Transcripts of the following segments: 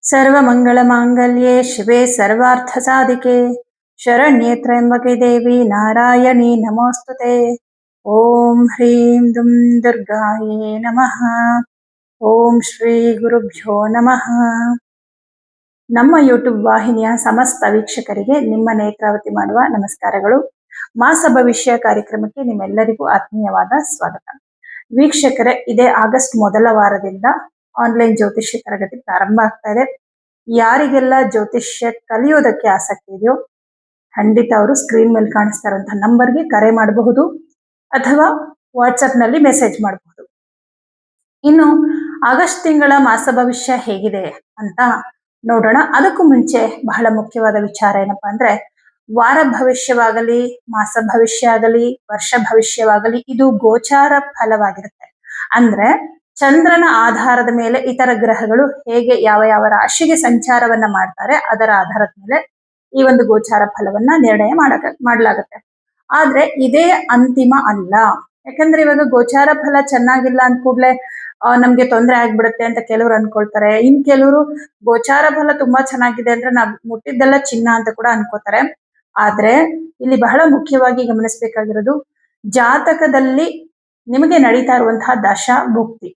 सर्वमङ्गलमाङ्गल्ये शिवे सर्वार्थसाधिके शरण्ये त्र्यम्बके देवी नारायणी नमोस्तुते। ॐ ह्रीं दुं दुर्गायै नमः। ಓಂ ಶ್ರೀ ಗುರುಭ್ಯೋ ನಮಃ. ನಮ್ಮ ಯೂಟ್ಯೂಬ್ ವಾಹಿನಿಯ ಸಮಸ್ತ ವೀಕ್ಷಕರಿಗೆ ನಿಮ್ಮ ನೇತ್ರಾವತಿ ಮಾಡುವ ನಮಸ್ಕಾರಗಳು. ಮಾಸ ಭವಿಷ್ಯ ಕಾರ್ಯಕ್ರಮಕ್ಕೆ ನಿಮ್ಮೆಲ್ಲರಿಗೂ ಆತ್ಮೀಯವಾದ ಸ್ವಾಗತ. ವೀಕ್ಷಕರೇ, ಇದೇ ಆಗಸ್ಟ್ ಮೊದಲ ವಾರದಿಂದ ಆನ್ಲೈನ್ ಜ್ಯೋತಿಷ್ಯ ತರಗತಿ ಪ್ರಾರಂಭ ಆಗ್ತಾ ಇದೆ. ಯಾರಿಗೆಲ್ಲ ಜ್ಯೋತಿಷ್ಯ ಕಲಿಯೋದಕ್ಕೆ ಆಸಕ್ತಿ ಇದೆಯೋ ಖಂಡಿತ ಅವರು ಸ್ಕ್ರೀನ್ ಮೇಲೆ ಕಾಣಿಸ್ತಾ ಇರುವಂತಹ ನಂಬರ್ಗೆ ಕರೆ ಮಾಡಬಹುದು ಅಥವಾ ವಾಟ್ಸಪ್ ನಲ್ಲಿ ಮೆಸೇಜ್ ಮಾಡಬಹುದು. ಇನ್ನು ಆಗಸ್ಟ್ ತಿಂಗಳ ಮಾಸ ಭವಿಷ್ಯ ಹೇಗಿದೆ ಅಂತ ನೋಡೋಣ. ಅದಕ್ಕೂ ಮುಂಚೆ ಬಹಳ ಮುಖ್ಯವಾದ ವಿಚಾರ ಏನಪ್ಪಾ ಅಂದ್ರೆ, ವಾರ ಭವಿಷ್ಯವಾಗಲಿ, ಮಾಸ ಭವಿಷ್ಯ ಆಗಲಿ, ವರ್ಷ ಭವಿಷ್ಯವಾಗಲಿ, ಇದು ಗೋಚಾರ ಫಲವಾಗಿರುತ್ತೆ. ಅಂದ್ರೆ ಚಂದ್ರನ ಆಧಾರದ ಮೇಲೆ ಇತರ ಗ್ರಹಗಳು ಹೇಗೆ ಯಾವ ಯಾವ ರಾಶಿಗೆ ಸಂಚಾರವನ್ನ ಮಾಡ್ತಾರೆ ಅದರ ಆಧಾರದ ಮೇಲೆ ಈ ಒಂದು ಗೋಚಾರ ಫಲವನ್ನ ನಿರ್ಣಯ ಮಾಡಲಾಗುತ್ತೆ. ಆದ್ರೆ ಇದೇ ಅಂತಿಮ ಅಲ್ಲ. ಯಾಕಂದ್ರೆ ಇವಾಗ ಗೋಚಾರ ಫಲ ಚೆನ್ನಾಗಿಲ್ಲ ಅಂದ ಕೂಡ್ಲೆ ನಮ್ಗೆ ತೊಂದರೆ ಆಗ್ಬಿಡುತ್ತೆ ಅಂತ ಕೆಲವರು ಅನ್ಕೊಳ್ತಾರೆ. ಇನ್ ಕೆಲವರು ಗೋಚಾರ ಫಲ ತುಂಬಾ ಚೆನ್ನಾಗಿದೆ ಅಂದ್ರೆ ನಾವ್ ಮುಟ್ಟಿದ್ದೆಲ್ಲ ಚಿನ್ನ ಅಂತ ಕೂಡ ಅನ್ಕೋತಾರೆ. ಆದ್ರೆ ಇಲ್ಲಿ ಬಹಳ ಮುಖ್ಯವಾಗಿ ಗಮನಿಸಬೇಕಾಗಿರೋದು, ಜಾತಕದಲ್ಲಿ ನಿಮಗೆ ನಡೀತಾ ಇರುವಂತಹ ದಶ ಭುಕ್ತಿ,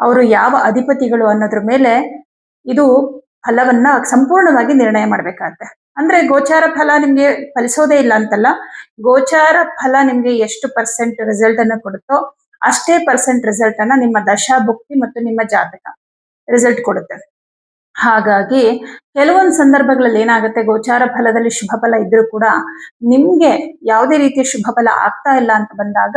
ಅವರು ಯಾವ ಅಧಿಪತಿಗಳು ಅನ್ನೋದ್ರ ಮೇಲೆ ಇದು ಫಲವನ್ನ ಸಂಪೂರ್ಣವಾಗಿ ನಿರ್ಣಯ ಮಾಡ್ಬೇಕಾಗತ್ತೆ. ಅಂದ್ರೆ ಗೋಚಾರ ಫಲ ನಿಮ್ಗೆ ಫಲಿಸೋದೇ ಇಲ್ಲ ಅಂತಲ್ಲ, ಗೋಚಾರ ಫಲ ನಿಮ್ಗೆ ಎಷ್ಟು ಪರ್ಸೆಂಟ್ ರಿಸಲ್ಟ್ ಅನ್ನ ಕೊಡುತ್ತೋ ಅಷ್ಟೇ ಪರ್ಸೆಂಟ್ ರಿಸಲ್ಟ್ ಅನ್ನ ನಿಮ್ಮ ದಶಾ ಭುಕ್ತಿ ಮತ್ತು ನಿಮ್ಮ ಜಾತಕ ರಿಸಲ್ಟ್ ಕೊಡುತ್ತೆ. ಹಾಗಾಗಿ ಕೆಲವೊಂದು ಸಂದರ್ಭಗಳಲ್ಲಿ ಏನಾಗುತ್ತೆ, ಗೋಚಾರ ಫಲದಲ್ಲಿ ಶುಭ ಫಲ ಇದ್ರೂ ಕೂಡ ನಿಮ್ಗೆ ಯಾವುದೇ ರೀತಿಯ ಶುಭ ಫಲ ಆಗ್ತಾ ಇಲ್ಲ ಅಂತ ಬಂದಾಗ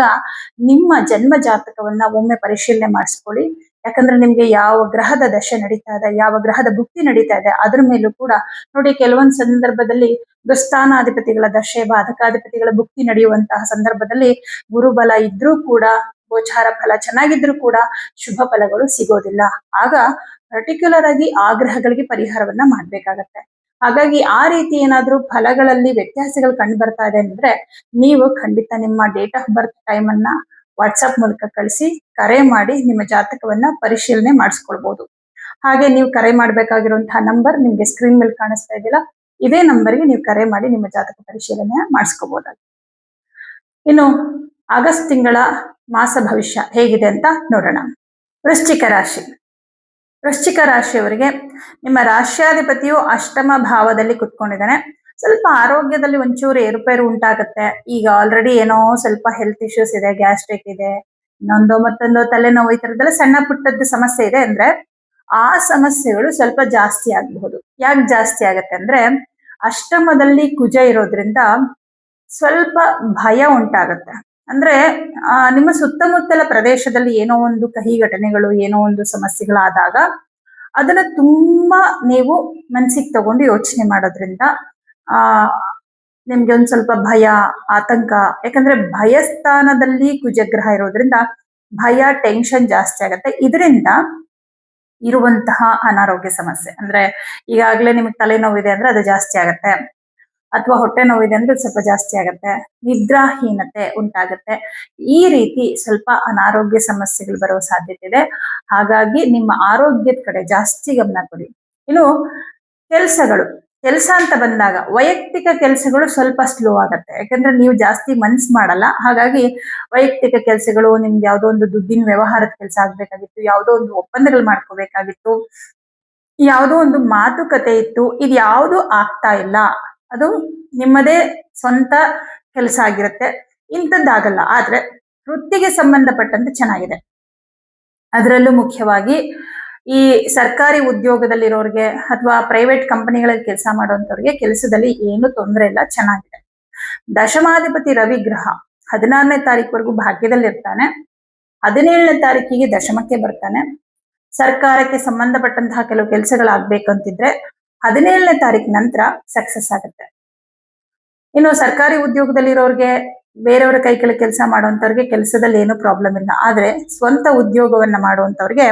ನಿಮ್ಮ ಜನ್ಮ ಜಾತಕವನ್ನ ಒಮ್ಮೆ ಪರಿಶೀಲನೆ ಮಾಡಿಸ್ಕೊಳ್ಳಿ. ಯಾಕಂದ್ರೆ ನಿಮ್ಗೆ ಯಾವ ಗ್ರಹದ ದಶೆ ನಡೀತಾ ಇದೆ, ಯಾವ ಗ್ರಹದ ಭುಕ್ತಿ ನಡೀತಾ ಇದೆ ಅದ್ರ ಮೇಲೂ ಕೂಡ ನೋಡಿ. ಕೆಲವೊಂದು ಸಂದರ್ಭದಲ್ಲಿ ದುಸ್ಥಾನಾಧಿಪತಿಗಳ ದಶೆ, ಬಾಧಕಾಧಿಪತಿಗಳ ಭುಕ್ತಿ ನಡೆಯುವಂತಹ ಸಂದರ್ಭದಲ್ಲಿ ಗುರುಬಲ ಇದ್ರೂ ಕೂಡ, ಗೋಚಾರ ಫಲ ಚೆನ್ನಾಗಿದ್ರು ಕೂಡ ಶುಭ ಫಲಗಳು ಸಿಗೋದಿಲ್ಲ. ಆಗ ಪರ್ಟಿಕ್ಯುಲರ್ ಆಗಿ ಆ ಗ್ರಹಗಳಿಗೆ ಪರಿಹಾರವನ್ನ ಮಾಡ್ಬೇಕಾಗತ್ತೆ. ಹಾಗಾಗಿ ಆ ರೀತಿ ಏನಾದ್ರೂ ಫಲಗಳಲ್ಲಿ ವ್ಯತ್ಯಾಸಗಳು ಕಂಡು ಬರ್ತಾ ಇದೆ ಅಂದ್ರೆ ನೀವು ಖಂಡಿತ ನಿಮ್ಮ ಡೇಟ್ ಆಫ್ ಬರ್ತ್ ಟೈಮ್ ಅನ್ನ ವಾಟ್ಸಪ್ ಮೂಲಕ ಕಳಿಸಿ ಕರೆ ಮಾಡಿ ನಿಮ್ಮ ಜಾತಕವನ್ನ ಪರಿಶೀಲನೆ ಮಾಡಿಸ್ಕೊಳ್ಬಹುದು. ಹಾಗೆ ನೀವು ಕರೆ ಮಾಡ್ಬೇಕಾಗಿರುವಂತಹ ನಂಬರ್ ನಿಮ್ಗೆ ಸ್ಕ್ರೀನ್ ಮೇಲೆ ಕಾಣಿಸ್ತಾ ಇದೆಯಲ್ಲ, ಇದೇ ನಂಬರ್ಗೆ ನೀವು ಕರೆ ಮಾಡಿ ನಿಮ್ಮ ಜಾತಕ ಪರಿಶೀಲನೆ ಮಾಡಿಸ್ಕೋಬಹುದಾಗಿದೆ. ಇನ್ನು ಆಗಸ್ಟ್ ತಿಂಗಳ ಮಾಸ ಭವಿಷ್ಯ ಹೇಗಿದೆ ಅಂತ ನೋಡೋಣ. ವೃಶ್ಚಿಕ ರಾಶಿ. ವೃಶ್ಚಿಕ ರಾಶಿಯವರಿಗೆ ನಿಮ್ಮ ರಾಶ್ಯಾಧಿಪತಿಯು ಅಷ್ಟಮ ಭಾವದಲ್ಲಿ ಕುತ್ಕೊಂಡಿದ್ದಾನೆ. ಸ್ವಲ್ಪ ಆರೋಗ್ಯದಲ್ಲಿ ಒಂಚೂರು ಏರುಪೇರು ಉಂಟಾಗುತ್ತೆ. ಈಗ ಆಲ್ರೆಡಿ ಏನೋ ಸ್ವಲ್ಪ ಹೆಲ್ತ್ ಇಶ್ಯೂಸ್ ಇದೆ, ಗ್ಯಾಸ್ಟ್ರಿಕ್ ಇದೆ, ಇನ್ನೊಂದು ಮತ್ತೊಂದು ತಲೆನೋವು, ಈ ತರದ್ದೆಲ್ಲ ಸಣ್ಣ ಪುಟ್ಟದ್ದು ಸಮಸ್ಯೆ ಇದೆ ಅಂದ್ರೆ ಆ ಸಮಸ್ಯೆಗಳು ಸ್ವಲ್ಪ ಜಾಸ್ತಿ ಆಗಬಹುದು. ಯಾಕೆ ಜಾಸ್ತಿ ಆಗತ್ತೆ ಅಂದ್ರೆ, ಅಷ್ಟಮದಲ್ಲಿ ಕುಜ ಇರೋದ್ರಿಂದ ಸ್ವಲ್ಪ ಭಯ ಉಂಟಾಗತ್ತೆ. ಅಂದ್ರೆ ನಿಮ್ಮ ಸುತ್ತಮುತ್ತಲ ಪ್ರದೇಶದಲ್ಲಿ ಏನೋ ಒಂದು ಕಹಿ ಘಟನೆಗಳು, ಏನೋ ಒಂದು ಸಮಸ್ಯೆಗಳಾದಾಗ ಅದನ್ನ ತುಂಬಾ ನೀವು ಮನ್ಸಿಗೆ ತಗೊಂಡು ಯೋಚನೆ ಮಾಡೋದ್ರಿಂದ ನಿಮ್ಗೆ ಒಂದ್ ಸ್ವಲ್ಪ ಭಯ, ಆತಂಕ. ಯಾಕಂದ್ರೆ ಭಯಸ್ಥಾನದಲ್ಲಿ ಕುಜಗ್ರಹ ಇರೋದ್ರಿಂದ ಭಯ, ಟೆನ್ಷನ್ ಜಾಸ್ತಿ ಆಗತ್ತೆ. ಇದರಿಂದ ಇರುವಂತಹ ಅನಾರೋಗ್ಯ ಸಮಸ್ಯೆ ಅಂದ್ರೆ, ಈಗಾಗ್ಲೇ ನಿಮ್ಗೆ ತಲೆನೋವಿದೆ ಅಂದ್ರೆ ಅದು ಜಾಸ್ತಿ ಆಗತ್ತೆ, ಅಥವಾ ಹೊಟ್ಟೆ ನೋವಿದೆ ಅಂದ್ರೆ ಸ್ವಲ್ಪ ಜಾಸ್ತಿ ಆಗತ್ತೆ, ನಿದ್ರಾಹೀನತೆ ಉಂಟಾಗತ್ತೆ. ಈ ರೀತಿ ಸ್ವಲ್ಪ ಅನಾರೋಗ್ಯ ಸಮಸ್ಯೆಗಳು ಬರುವ ಸಾಧ್ಯತೆ ಇದೆ. ಹಾಗಾಗಿ ನಿಮ್ಮ ಆರೋಗ್ಯದ ಕಡೆ ಜಾಸ್ತಿ ಗಮನ ಕೊಡಿ. ಇನ್ನು ಕೆಲಸ ಅಂತ ಬಂದಾಗ ವೈಯಕ್ತಿಕ ಕೆಲಸಗಳು ಸ್ವಲ್ಪ ಸ್ಲೋ ಆಗತ್ತೆ. ಯಾಕಂದ್ರೆ ನೀವು ಜಾಸ್ತಿ ಮನ್ಸ್ ಮಾಡಲ್ಲ. ಹಾಗಾಗಿ ವೈಯಕ್ತಿಕ ಕೆಲಸಗಳು, ನಿಮ್ಗೆ ಯಾವುದೋ ಒಂದು ದುಡ್ಡಿನ ವ್ಯವಹಾರದ ಕೆಲಸ ಆಗ್ಬೇಕಾಗಿತ್ತು, ಯಾವುದೋ ಒಂದು ಒಪ್ಪಂದಗಳು ಮಾಡ್ಕೋಬೇಕಾಗಿತ್ತು, ಯಾವುದೋ ಒಂದು ಮಾತುಕತೆ ಇತ್ತು, ಇದು ಯಾವುದು ಆಗ್ತಾ ಇಲ್ಲ. ಅದು ನಿಮ್ಮದೇ ಸ್ವಂತ ಕೆಲಸ ಆಗಿರುತ್ತೆ, ಇಂಥದ್ದಾಗಲ್ಲ. ಆದ್ರೆ ವೃತ್ತಿಗೆ ಸಂಬಂಧಪಟ್ಟಂತೆ ಚೆನ್ನಾಗಿದೆ. ಅದರಲ್ಲೂ ಮುಖ್ಯವಾಗಿ ಈ ಸರ್ಕಾರಿ ಉದ್ಯೋಗದಲ್ಲಿರೋರಿಗೆ ಅಥವಾ ಪ್ರೈವೇಟ್ ಕಂಪನಿಗಳಲ್ಲಿ ಕೆಲಸ ಮಾಡುವಂತವ್ರಿಗೆ ಕೆಲಸದಲ್ಲಿ ಏನು ತೊಂದರೆ ಇಲ್ಲ, ಚೆನ್ನಾಗಿದೆ. ದಶಮಾಧಿಪತಿ ರವಿ ಗ್ರಹ 16ನೇ ತಾರೀಕುವರೆಗೂ ಭಾಗ್ಯದಲ್ಲಿ ಇರ್ತಾನೆ. 17ನೇ ತಾರೀಕಿಗೆ ದಶಮಕ್ಕೆ ಬರ್ತಾನೆ. ಸರ್ಕಾರಕ್ಕೆ ಸಂಬಂಧಪಟ್ಟಂತಹ ಕೆಲವು ಕೆಲಸಗಳಾಗ್ಬೇಕಂತಿದ್ರೆ 17ನೇ ತಾರೀಕು ನಂತರ ಸಕ್ಸಸ್ ಆಗುತ್ತೆ. ಇನ್ನು ಸರ್ಕಾರಿ ಉದ್ಯೋಗದಲ್ಲಿರೋರ್ಗೆ, ಬೇರೆಯವರ ಕೈ ಕೆಳಗೆ ಕೆಲಸ ಮಾಡುವಂತವ್ರಿಗೆ ಕೆಲಸದಲ್ಲಿ ಏನು ಪ್ರಾಬ್ಲಮ್ ಇಲ್ಲ. ಆದ್ರೆ ಸ್ವಂತ ಉದ್ಯೋಗವನ್ನ ಮಾಡುವಂತವ್ರಿಗೆ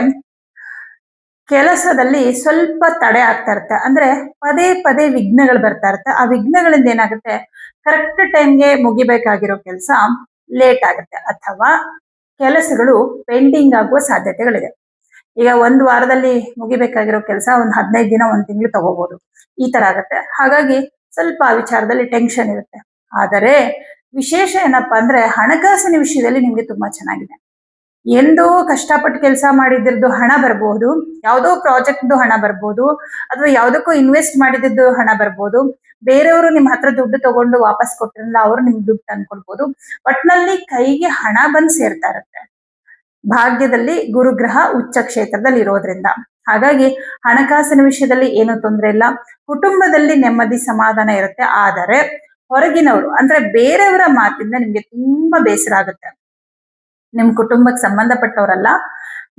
ಕೆಲಸದಲ್ಲಿ ಸ್ವಲ್ಪ ತಡೆ ಆಗ್ತಾ ಇರುತ್ತೆ. ಅಂದ್ರೆ ಪದೇ ಪದೇ ವಿಘ್ನಗಳು ಬರ್ತಾ ಇರುತ್ತೆ. ಆ ವಿಘ್ನಗಳಿಂದ ಏನಾಗುತ್ತೆ, ಕರೆಕ್ಟ್ ಟೈಮ್ಗೆ ಮುಗಿಬೇಕಾಗಿರೋ ಕೆಲಸ ಲೇಟ್ ಆಗುತ್ತೆ ಅಥವಾ ಕೆಲಸಗಳು ಪೆಂಡಿಂಗ್ ಆಗುವ ಸಾಧ್ಯತೆಗಳಿದೆ. ಈಗ ಒಂದು ವಾರದಲ್ಲಿ ಮುಗಿಬೇಕಾಗಿರೋ ಕೆಲಸ ಒಂದು 15 ದಿನ, ಒಂದು ತಿಂಗಳು ತಗೋಬಹುದು. ಈ ತರ ಆಗುತ್ತೆ. ಹಾಗಾಗಿ ಸ್ವಲ್ಪ ಆ ವಿಚಾರದಲ್ಲಿ ಟೆನ್ಷನ್ ಇರುತ್ತೆ. ಆದರೆ ವಿಶೇಷ ಏನಪ್ಪಾ ಅಂದ್ರೆ ಹಣಕಾಸಿನ ವಿಷಯದಲ್ಲಿ ನಿಮ್ಗೆ ತುಂಬಾ ಚೆನ್ನಾಗಿದೆ. ಎಂದೋ ಕಷ್ಟಪಟ್ಟು ಕೆಲಸ ಮಾಡಿದ್ರದ್ದು ಹಣ ಬರ್ಬೋದು, ಯಾವುದೋ ಪ್ರಾಜೆಕ್ಟ್ದು ಹಣ ಬರ್ಬೋದು, ಅಥವಾ ಯಾವುದಕ್ಕೂ ಇನ್ವೆಸ್ಟ್ ಮಾಡಿದ್ದು ಹಣ ಬರ್ಬೋದು. ಬೇರೆಯವರು ನಿಮ್ಮ ಹತ್ರ ದುಡ್ಡು ತಗೊಂಡು ವಾಪಸ್ ಕೊಟ್ಟಿರಲ್ಲ, ಅವರು ನಿಮ್ಗೆ ದುಡ್ಡು ತಂದ್ಕೊಡ್ಬೋದು. ಒಟ್ನಲ್ಲಿ ಕೈಗೆ ಹಣ ಬಂದ್ ಸೇರ್ತಾ ಇರುತ್ತೆ. ಭಾಗ್ಯದಲ್ಲಿ ಗುರುಗ್ರಹ ಉಚ್ಚ ಕ್ಷೇತ್ರದಲ್ಲಿ ಇರೋದ್ರಿಂದ ಹಾಗಾಗಿ ಹಣಕಾಸಿನ ವಿಷಯದಲ್ಲಿ ಏನು ತೊಂದರೆ ಇಲ್ಲ. ಕುಟುಂಬದಲ್ಲಿ ನೆಮ್ಮದಿ ಸಮಾಧಾನ ಇರುತ್ತೆ. ಆದರೆ ಹೊರಗಿನವರು ಅಂದ್ರೆ ಬೇರೆಯವರ ಮಾತಿಂದ ನಿಮ್ಗೆ ತುಂಬಾ ಬೇಸರ ಆಗುತ್ತೆ. ನಿಮ್ ಕುಟುಂಬಕ್ಕೆ ಸಂಬಂಧಪಟ್ಟವರಲ್ಲ,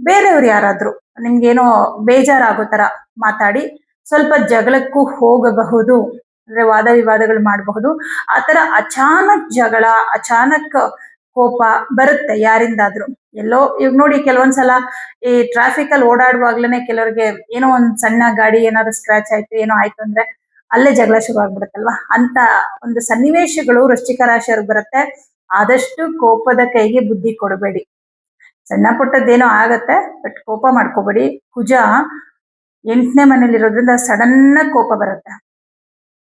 ಬೇರೆಯವ್ರು ಯಾರಾದ್ರೂ ನಿಮ್ಗೇನೋ ಬೇಜಾರಾಗೋ ತರ ಮಾತಾಡಿ ಸ್ವಲ್ಪ ಜಗಳಕ್ಕೂ ಹೋಗಬಹುದು. ಅಂದ್ರೆ ವಾದ ವಿವಾದಗಳು ಮಾಡಬಹುದು. ಆತರ ಅಚಾನಕ್ ಜಗಳ, ಅಚಾನಕ್ ಕೋಪ ಬರುತ್ತೆ ಯಾರಿಂದಾದ್ರೂ. ಎಲ್ಲೋ ಈಗ ನೋಡಿ, ಕೆಲವೊಂದ್ಸಲ ಈ ಟ್ರಾಫಿಕ್ ಅಲ್ಲಿ ಓಡಾಡುವಾಗ್ಲೇನೆ ಕೆಲವರಿಗೆ ಏನೋ ಒಂದ್ ಸಣ್ಣ ಗಾಡಿ ಏನಾದ್ರು ಸ್ಕ್ರಾಚ್ ಆಯ್ತು, ಏನೋ ಆಯ್ತು ಅಂದ್ರೆ ಅಲ್ಲೇ ಜಗಳ ಶುರು ಆಗ್ಬಿಡುತ್ತಲ್ವಾ. ಅಂತ ಒಂದು ಸನ್ನಿವೇಶಗಳು ವೃಶ್ಚಿಕ ರಾಶಿಯವ್ರಿಗೆ ಬರುತ್ತೆ. ಆದಷ್ಟು ಕೋಪದ ಕೈಗೆ ಬುದ್ಧಿ ಕೊಡಬೇಡಿ. ಸಣ್ಣ ಪುಟ್ಟದ್ದೇನೋ ಆಗತ್ತೆ, ಬಟ್ ಕೋಪ ಮಾಡ್ಕೋಬೇಡಿ. ಕುಜ 8ನೇ ಮನೇಲಿ ಇರೋದ್ರಿಂದ ಸಡನ್ ಕೋಪ ಬರುತ್ತೆ.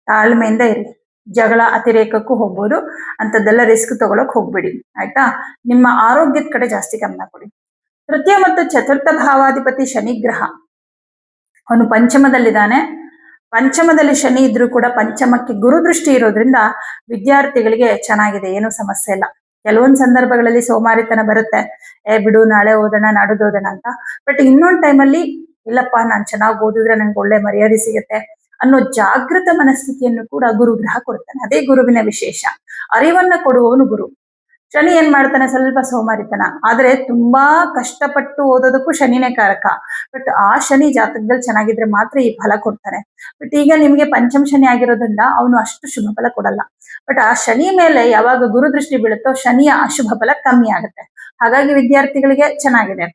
ತಾಳ್ಮೆಯಿಂದ ಇರಿ. ಜಗಳ ಅತಿರೇಕಕ್ಕೂ ಹೋಗ್ಬೋದು. ಅಂತದ್ದೆಲ್ಲ ರಿಸ್ಕ್ ತಗೊಳಕ್ ಹೋಗ್ಬೇಡಿ, ಆಯ್ತಾ. ನಿಮ್ಮ ಆರೋಗ್ಯದ ಕಡೆ ಜಾಸ್ತಿ ಗಮನ ಕೊಡಿ. ತೃತೀಯ ಮತ್ತು ಚತುರ್ಥ ಭಾವಾಧಿಪತಿ ಶನಿ ಗ್ರಹ, ಅವನು ಪಂಚಮದಲ್ಲಿದ್ದಾನೆ. ಪಂಚಮದಲ್ಲಿ ಶನಿ ಇದ್ರೂ ಕೂಡ ಪಂಚಮಕ್ಕೆ ಗುರು ದೃಷ್ಟಿ ಇರೋದ್ರಿಂದ ವಿದ್ಯಾರ್ಥಿಗಳಿಗೆ ಚೆನ್ನಾಗಿದೆ, ಏನು ಸಮಸ್ಯೆ ಇಲ್ಲ. ಕೆಲವೊಂದು ಸಂದರ್ಭಗಳಲ್ಲಿ ಸೋಮಾರಿತನ ಬರುತ್ತೆ, ಬಿಡು ನಾಳೆ ಓದೋಣ ನಾಡಿದ್ದು ಓದೋಣ ಅಂತ. ಬಟ್ ಇನ್ನೊಂದು ಟೈಮಲ್ಲಿ ಇಲ್ಲಪ್ಪ, ನಾನ್ ಚೆನ್ನಾಗಿ ಓದಿದ್ರೆ ನನ್ಗೆ ಒಳ್ಳೆ ಮರ್ಯಾದೆ ಸಿಗುತ್ತೆ ಅನ್ನೋ ಜಾಗೃತ ಮನಸ್ಥಿತಿಯನ್ನು ಕೂಡ ಗುರುಗ್ರಹ ಕೊಡ್ತಾನೆ. ಅದೇ ಗುರುವಿನ ವಿಶೇಷ. ಅರಿವನ್ನ ಕೊಡುವವನು ಗುರು. ಶನಿ ಏನ್ ಮಾಡ್ತಾನೆ, ಸ್ವಲ್ಪ ಸೋಮಾರಿತನ. ಆದ್ರೆ ತುಂಬಾ ಕಷ್ಟಪಟ್ಟು ಓದೋದಕ್ಕೂ ಶನಿನೇ ಕಾರಕ. ಬಟ್ ಆ ಶನಿ ಜಾತಕದಲ್ಲಿ ಚೆನ್ನಾಗಿದ್ರೆ ಮಾತ್ರ ಈ ಫಲ ಕೊಡ್ತಾನೆ. ಬಟ್ ಈಗ ನಿಮ್ಗೆ ಪಂಚಮ ಶನಿ ಆಗಿರೋದ್ರಿಂದ ಅವನು ಅಷ್ಟು ಶುಭ ಫಲ ಕೊಡಲ್ಲ. ಬಟ್ ಆ ಶನಿ ಮೇಲೆ ಯಾವಾಗ ಗುರು ದೃಷ್ಟಿ ಬೀಳುತ್ತೋ ಶನಿಯ ಅಶುಭ ಫಲ ಕಮ್ಮಿ ಆಗುತ್ತೆ. ಹಾಗಾಗಿ ವಿದ್ಯಾರ್ಥಿಗಳಿಗೆ ಚೆನ್ನಾಗಿದೆ.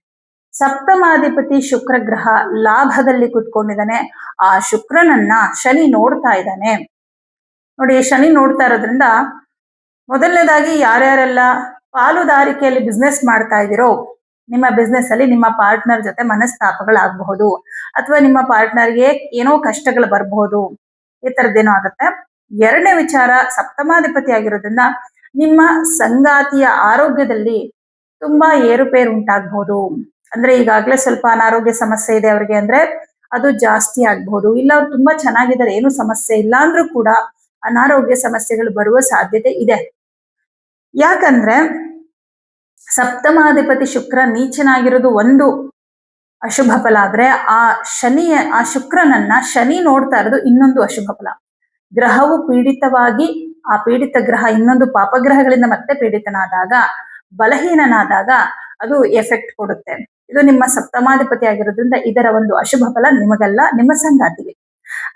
ಸಪ್ತಮಾಧಿಪತಿ ಶುಕ್ರ ಗ್ರಹ ಲಾಭದಲ್ಲಿ ಕುತ್ಕೊಂಡಿದ್ದಾನೆ. ಆ ಶುಕ್ರನನ್ನ ಶನಿ ನೋಡ್ತಾ ಇದ್ದಾನೆ. ನೋಡಿ, ಶನಿ ನೋಡ್ತಾ ಇರೋದ್ರಿಂದ ಮೊದಲನೇದಾಗಿ ಯಾರ್ಯಾರೆಲ್ಲ ಪಾಲುದಾರಿಕೆಯಲ್ಲಿ ಬಿಸ್ನೆಸ್ ಮಾಡ್ತಾ ಇದ್ದೀರೋ, ನಿಮ್ಮ ಬಿಸ್ನೆಸ್ ಅಲ್ಲಿ ನಿಮ್ಮ ಪಾರ್ಟ್ನರ್ ಜೊತೆ ಮನಸ್ತಾಪಗಳಾಗಬಹುದು, ಅಥವಾ ನಿಮ್ಮ ಪಾರ್ಟ್ನರ್ಗೆ ಏನೋ ಕಷ್ಟಗಳು ಬರಬಹುದು. ಈ ತರದ್ದೇನೋ ಆಗುತ್ತೆ. ಎರಡನೇ ವಿಚಾರ, ಸಪ್ತಮಾಧಿಪತಿ ಆಗಿರೋದ್ರಿಂದ ನಿಮ್ಮ ಸಂಗಾತಿಯ ಆರೋಗ್ಯದಲ್ಲಿ ತುಂಬಾ ಏರುಪೇರು ಉಂಟಾಗಬಹುದು. ಅಂದ್ರೆ ಈಗಾಗ್ಲೇ ಸ್ವಲ್ಪ ಅನಾರೋಗ್ಯ ಸಮಸ್ಯೆ ಇದೆ ಅವ್ರಿಗೆ ಅಂದ್ರೆ ಅದು ಜಾಸ್ತಿ ಆಗ್ಬಹುದು. ಇಲ್ಲ ಅವ್ರು ತುಂಬಾ ಚೆನ್ನಾಗಿದ್ದಾರೆ, ಏನು ಸಮಸ್ಯೆ ಇಲ್ಲ ಅಂದ್ರೂ ಕೂಡ ಅನಾರೋಗ್ಯ ಸಮಸ್ಯೆಗಳು ಬರುವ ಸಾಧ್ಯತೆ ಇದೆ. ಯಾಕಂದ್ರೆ ಸಪ್ತಮಾಧಿಪತಿ ಶುಕ್ರ ನೀಚನಾಗಿರೋದು ಒಂದು ಅಶುಭ ಫಲ ಆದ್ರೆ, ಆ ಶುಕ್ರನನ್ನ ಶನಿ ನೋಡ್ತಾ ಇರೋದು ಇನ್ನೊಂದು ಅಶುಭ ಫಲ. ಗ್ರಹವು ಪೀಡಿತವಾಗಿ ಆ ಪೀಡಿತ ಗ್ರಹ ಇನ್ನೊಂದು ಪಾಪಗ್ರಹಗಳಿಂದ ಮತ್ತೆ ಪೀಡಿತನಾದಾಗ, ಬಲಹೀನನಾದಾಗ ಅದು ಎಫೆಕ್ಟ್ ಕೊಡುತ್ತೆ. ಇದು ನಿಮ್ಮ ಸಪ್ತಮಾಧಿಪತಿ ಆಗಿರೋದ್ರಿಂದ ಇದರ ಒಂದು ಅಶುಭ ಫಲ ನಿಮಗಲ್ಲ, ನಿಮ್ಮ ಸಂಗಾತಿಗೆ.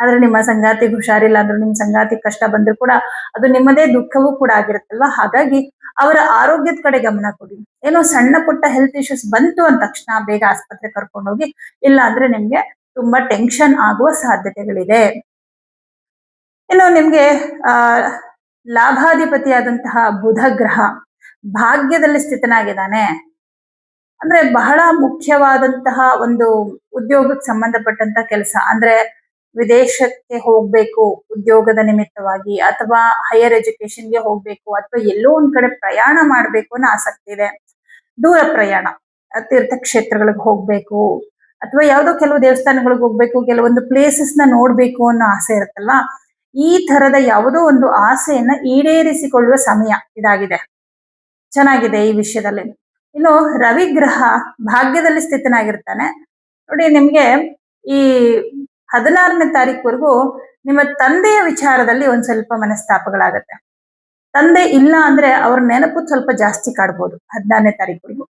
ಆದ್ರೆ ನಿಮ್ಮ ಸಂಗಾತಿಗೆ ಹುಷಾರಿಲ್ಲ ಅಂದ್ರೂ, ನಿಮ್ ಸಂಗಾತಿ ಕಷ್ಟ ಬಂದ್ರು ಕೂಡ ಅದು ನಿಮ್ಮದೇ ದುಃಖವೂ ಕೂಡ ಆಗಿರುತ್ತಲ್ವಾ. ಹಾಗಾಗಿ ಅವರ ಆರೋಗ್ಯದ ಕಡೆ ಗಮನ ಕೊಡಿ. ಏನೋ ಸಣ್ಣ ಪುಟ್ಟ ಹೆಲ್ತ್ ಇಶ್ಯೂಸ್ ಬಂತು ಅಂದ ತಕ್ಷಣ ಬೇಗ ಆಸ್ಪತ್ರೆ ಕರ್ಕೊಂಡೋಗಿ, ಇಲ್ಲ ಅಂದ್ರೆ ನಿಮ್ಗೆ ತುಂಬಾ ಟೆನ್ಷನ್ ಆಗುವ ಸಾಧ್ಯತೆಗಳಿದೆ. ಇನ್ನು ನಿಮ್ಗೆ ಲಾಭಾಧಿಪತಿಯಾದಂತಹ ಬುಧ ಗ್ರಹ ಭಾಗ್ಯದಲ್ಲಿ ಸ್ಥಿತನಾಗಿದ್ದಾನೆ. ಅಂದ್ರೆ ಬಹಳ ಮುಖ್ಯವಾದಂತಹ ಒಂದು ಉದ್ಯೋಗಕ್ಕೆ ಸಂಬಂಧಪಟ್ಟಂತ ಕೆಲಸ, ಅಂದ್ರೆ ವಿದೇಶಕ್ಕೆ ಹೋಗ್ಬೇಕು ಉದ್ಯೋಗದ ನಿಮಿತ್ತವಾಗಿ, ಅಥವಾ ಹೈಯರ್ ಎಜುಕೇಶನ್ಗೆ ಹೋಗ್ಬೇಕು, ಅಥವಾ ಎಲ್ಲೋ ಒಂದ್ ಕಡೆ ಪ್ರಯಾಣ ಮಾಡ್ಬೇಕು ಅನ್ನೋ ಆಸಕ್ತಿ ಇದೆ. ದೂರ ಪ್ರಯಾಣ, ತೀರ್ಥ ಕ್ಷೇತ್ರಗಳಿಗೆ ಹೋಗ್ಬೇಕು, ಅಥವಾ ಯಾವ್ದೋ ಕೆಲವು ದೇವಸ್ಥಾನಗಳಿಗೆ ಹೋಗ್ಬೇಕು, ಕೆಲವೊಂದು ಪ್ಲೇಸಸ್ ನ ನೋಡ್ಬೇಕು ಅನ್ನೋ ಆಸೆ ಇರುತ್ತಲ್ವಾ. ಈ ತರದ ಯಾವುದೋ ಒಂದು ಆಸೆಯನ್ನ ಈಡೇರಿಸಿಕೊಳ್ಳುವ ಸಮಯ ಇದಾಗಿದೆ. ಚೆನ್ನಾಗಿದೆ ಈ ವಿಷಯದಲ್ಲಿ. ಇನ್ನು ರವಿ ಗ್ರಹ ಭಾಗ್ಯದಲ್ಲಿ ಸ್ಥಿತನಾಗಿರ್ತಾನೆ. ನೋಡಿ, ನಿಮ್ಗೆ ಈ 16ನೇ ತಾರೀಕುವರೆಗೂ ನಿಮ್ಮ ತಂದೆಯ ವಿಚಾರದಲ್ಲಿ ಒಂದ್ ಸ್ವಲ್ಪ ಮನಸ್ತಾಪಗಳಾಗತ್ತೆ. ತಂದೆ ಇಲ್ಲ ಅಂದ್ರೆ ಅವ್ರ ನೆನಪು ಸ್ವಲ್ಪ ಜಾಸ್ತಿ ಕಾಡ್ಬೋದು 16ನೇ ತಾರೀಕುವರೆಗೂ.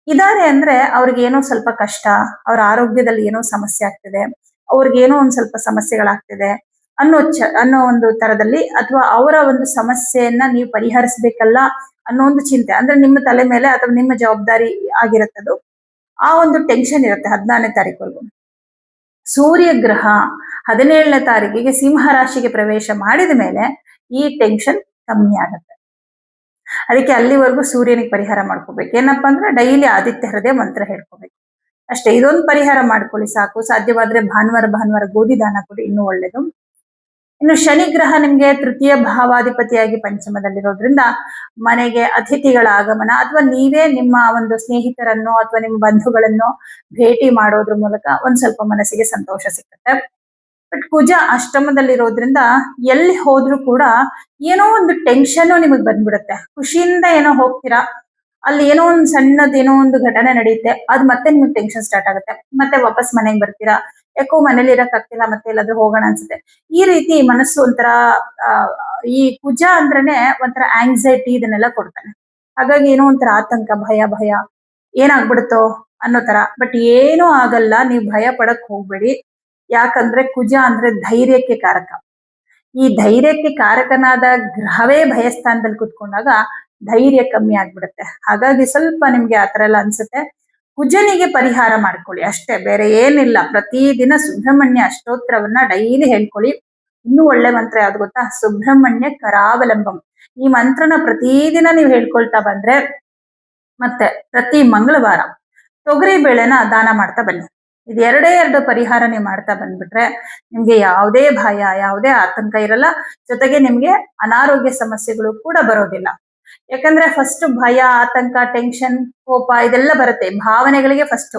ಇದಾರೆ ಅಂದ್ರೆ ಅವ್ರಿಗೆ ಏನೋ ಸ್ವಲ್ಪ ಕಷ್ಟ, ಅವ್ರ ಆರೋಗ್ಯದಲ್ಲಿ ಏನೋ ಸಮಸ್ಯೆ ಆಗ್ತಿದೆ, ಅವ್ರಿಗೇನೋ ಒಂದ್ ಸ್ವಲ್ಪ ಸಮಸ್ಯೆಗಳಾಗ್ತಿದೆ ಅನ್ನೋ ಒಂದು ತರದಲ್ಲಿ, ಅಥವಾ ಅವರ ಒಂದು ಸಮಸ್ಯೆಯನ್ನ ನೀವು ಪರಿಹರಿಸ್ಬೇಕಲ್ಲ ಅನ್ನೋ ಒಂದು ಚಿಂತೆ, ಅಂದ್ರೆ ನಿಮ್ಮ ತಲೆ ಮೇಲೆ ಅಥವಾ ನಿಮ್ಮ ಜವಾಬ್ದಾರಿ ಆಗಿರುತ್ತದು. ಆ ಒಂದು ಟೆನ್ಷನ್ ಇರುತ್ತೆ 16ನೇ ತಾರೀಕುವರೆಗೂ. ಸೂರ್ಯ ಗ್ರಹ 17ನೇ ತಾರೀಕಿಗೆ ಸಿಂಹ ರಾಶಿಗೆ ಪ್ರವೇಶ ಮಾಡಿದ ಮೇಲೆ ಈ ಟೆನ್ಷನ್ ಕಮ್ಮಿ ಆಗುತ್ತೆ. ಅದಕ್ಕೆ ಅಲ್ಲಿವರೆಗೂ ಸೂರ್ಯನಿಗೆ ಪರಿಹಾರ ಮಾಡ್ಕೋಬೇಕು. ಏನಪ್ಪಾ ಅಂದ್ರೆ ಡೈಲಿ ಆದಿತ್ಯ ಹೃದಯ ಮಂತ್ರ ಹೇಳ್ಕೋಬೇಕು. ಅಷ್ಟೇ. ಇದೊಂದು ಪರಿಹಾರ ಮಾಡ್ಕೊಳ್ಳಿ ಸಾಕು. ಸಾಧ್ಯವಾದ್ರೆ ಭಾನುವಾರ ಗೋಧಿ ದಾನ ಕೊಡಿ, ಇನ್ನೂ ಒಳ್ಳೇದು. ಇನ್ನು ಶನಿ ಗ್ರಹ ನಿಮ್ಗೆ ತೃತೀಯ ಭಾವಾಧಿಪತಿಯಾಗಿ ಪಂಚಮದಲ್ಲಿರೋದ್ರಿಂದ ಮನೆಗೆ ಅತಿಥಿಗಳ ಆಗಮನ ಅಥವಾ ನೀವೇ ನಿಮ್ಮ ಒಂದು ಸ್ನೇಹಿತರನ್ನು ಅಥವಾ ನಿಮ್ಮ ಬಂಧುಗಳನ್ನು ಭೇಟಿ ಮಾಡೋದ್ರ ಮೂಲಕ ಒಂದ್ ಸ್ವಲ್ಪ ಮನಸ್ಸಿಗೆ ಸಂತೋಷ ಸಿಗುತ್ತೆ. ಬಟ್ ಕುಜ ಅಷ್ಟಮದಲ್ಲಿರೋದ್ರಿಂದ ಎಲ್ಲಿ ಹೋದ್ರೂ ಕೂಡ ಏನೋ ಒಂದು ಟೆನ್ಷನ್ ನಿಮಗ್ ಬಂದ್ಬಿಡುತ್ತೆ. ಖುಷಿಯಿಂದ ಏನೋ ಹೋಗ್ತೀರಾ, ಅಲ್ಲಿ ಏನೋ ಒಂದು ಸಣ್ಣದೇನೋ ಒಂದು ಘಟನೆ ನಡೆಯುತ್ತೆ, ಅದು ಮತ್ತೆ ನಿಮ್ಗೆ ಟೆನ್ಷನ್ ಸ್ಟಾರ್ಟ್ ಆಗುತ್ತೆ. ಮತ್ತೆ ವಾಪಸ್ ಮನೆಗೆ ಬರ್ತೀರಾ, ಯಾಕೋ ಮನೇಲಿ ಇರಕ್ ಆಗ್ತಿಲ್ಲ, ಮತ್ತೆ ಎಲ್ಲಾದ್ರೂ ಹೋಗೋಣ ಅನ್ಸುತ್ತೆ. ಈ ರೀತಿ ಮನಸ್ಸು ಒಂಥರ ಈ ಕುಜ ಅಂದ್ರೇನೆ ಒಂಥರ ಆಂಗ್ಸೈಟಿ ಇದನ್ನೆಲ್ಲ ಕೊಡ್ತಾನೆ. ಹಾಗಾಗಿ ಏನೋ ಒಂಥರ ಆತಂಕ, ಭಯ ಏನಾಗ್ಬಿಡುತ್ತೋ ಅನ್ನೋ ತರ. ಬಟ್ ಏನೂ ಆಗಲ್ಲ, ನೀವು ಭಯ ಪಡಕ್ ಹೋಗ್ಬೇಡಿ. ಯಾಕಂದ್ರೆ ಕುಜ ಅಂದ್ರೆ ಧೈರ್ಯಕ್ಕೆ ಕಾರಕ. ಈ ಧೈರ್ಯಕ್ಕೆ ಕಾರಕನಾದ ಗ್ರಹವೇ ಭಯಸ್ಥಾನದಲ್ಲಿ ಕುತ್ಕೊಂಡಾಗ ಧೈರ್ಯ ಕಮ್ಮಿ ಆಗ್ಬಿಡುತ್ತೆ. ಹಾಗಾಗಿ ಸ್ವಲ್ಪ ನಿಮ್ಗೆ ಆತರ ಎಲ್ಲ ಅನ್ಸುತ್ತೆ. ಕುಜನಿಗೆ ಪರಿಹಾರ ಮಾಡ್ಕೊಳ್ಳಿ ಅಷ್ಟೇ, ಬೇರೆ ಏನಿಲ್ಲ. ಪ್ರತಿದಿನ ಸುಬ್ರಹ್ಮಣ್ಯ ಅಷ್ಟೋತ್ರವನ್ನ ಡೈಲಿ ಹೇಳ್ಕೊಳ್ಳಿ. ಇನ್ನೂ ಒಳ್ಳೆ ಮಂತ್ರ ಯಾವ್ದು ಗೊತ್ತಾ? ಸುಬ್ರಹ್ಮಣ್ಯ ಕರಾವಲಂಬಂ. ಈ ಮಂತ್ರನ ಪ್ರತಿದಿನ ನೀವು ಹೇಳ್ಕೊಳ್ತಾ ಬಂದ್ರೆ, ಮತ್ತೆ ಪ್ರತಿ ಮಂಗಳವಾರ ತೊಗರಿ ಬೇಳೆನ ದಾನ ಮಾಡ್ತಾ ಬನ್ನಿ. ಇದು ಎರಡು ಪರಿಹಾರ ನೀವು ಮಾಡ್ತಾ ಬಂದ್ಬಿಟ್ರೆ ನಿಮ್ಗೆ ಯಾವುದೇ ಭಯ, ಯಾವುದೇ ಆತಂಕ ಇರಲ್ಲ. ಜೊತೆಗೆ ನಿಮ್ಗೆ ಅನಾರೋಗ್ಯ ಸಮಸ್ಯೆಗಳು ಕೂಡ ಬರೋದಿಲ್ಲ. ಯಾಕಂದ್ರೆ ಫಸ್ಟ್ ಭಯ, ಆತಂಕ, ಟೆನ್ಷನ್, ಕೋಪ ಇದೆಲ್ಲ ಬರುತ್ತೆ. ಭಾವನೆಗಳಿಗೆ ಫಸ್ಟ್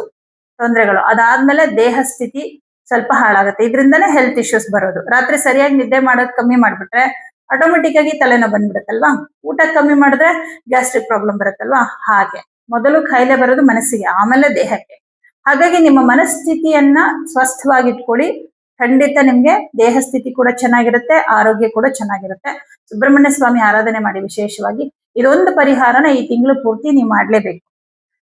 ತೊಂದರೆಗಳು, ಅದಾದ್ಮೇಲೆ ದೇಹ ಸ್ಥಿತಿ ಸ್ವಲ್ಪ ಹಾಳಾಗುತ್ತೆ. ಇದರಿಂದನೇ ಹೆಲ್ತ್ ಇಶ್ಯೂಸ್ ಬರೋದು. ರಾತ್ರಿ ಸರಿಯಾಗಿ ನಿದ್ದೆ ಮಾಡೋದು ಕಮ್ಮಿ ಮಾಡ್ಬಿಟ್ರೆ ಆಟೋಮೆಟಿಕ್ ಆಗಿ ತಲೆನೋವು ಬಂದ್ಬಿಡುತ್ತಲ್ವಾ. ಊಟ ಕಮ್ಮಿ ಮಾಡಿದ್ರೆ ಗ್ಯಾಸ್ಟ್ರಿಕ್ ಪ್ರಾಬ್ಲಮ್ ಬರುತ್ತಲ್ವಾ. ಹಾಗೆ ಮೊದಲು ಕಾಯಿಲೆ ಬರೋದು ಮನಸ್ಸಿಗೆ, ಆಮೇಲೆ ದೇಹಕ್ಕೆ. ಹಾಗಾಗಿ ನಿಮ್ಮ ಮನಸ್ಥಿತಿಯನ್ನ ಸ್ವಸ್ಥವಾಗಿಟ್ಕೊಳ್ಳಿ. ಖಂಡಿತ ನಿಮ್ಗೆ ದೇಹ ಸ್ಥಿತಿ ಕೂಡ ಚೆನ್ನಾಗಿರುತ್ತೆ, ಆರೋಗ್ಯ ಕೂಡ ಚೆನ್ನಾಗಿರುತ್ತೆ. ಸುಬ್ರಹ್ಮಣ್ಯ ಸ್ವಾಮಿ ಆರಾಧನೆ ಮಾಡಿ. ವಿಶೇಷವಾಗಿ ಇದೊಂದು ಪರಿಹಾರನ ಈ ತಿಂಗಳು ಪೂರ್ತಿ ನೀವು ಮಾಡ್ಲೇಬೇಕು.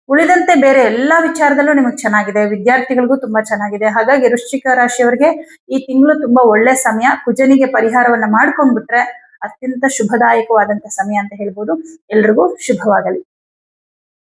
ಉಳಿದಂತೆ ಬೇರೆ ಎಲ್ಲಾ ವಿಚಾರದಲ್ಲೂ ನಿಮಗೆ ಚೆನ್ನಾಗಿದೆ, ವಿದ್ಯಾರ್ಥಿಗಳಿಗೂ ತುಂಬಾ ಚೆನ್ನಾಗಿದೆ. ಹಾಗಾಗಿ ವೃಶ್ಚಿಕ ರಾಶಿಯವರಿಗೆ ಈ ತಿಂಗಳು ತುಂಬಾ ಒಳ್ಳೆ ಸಮಯ. ಕುಜನಿಗೆ ಪರಿಹಾರವನ್ನ ಮಾಡ್ಕೊಂಡ್ಬಿಟ್ರೆ ಅತ್ಯಂತ ಶುಭದಾಯಕವಾದಂತ ಸಮಯ ಅಂತ ಹೇಳ್ಬೋದು. ಎಲ್ರಿಗೂ ಶುಭವಾಗಲಿ.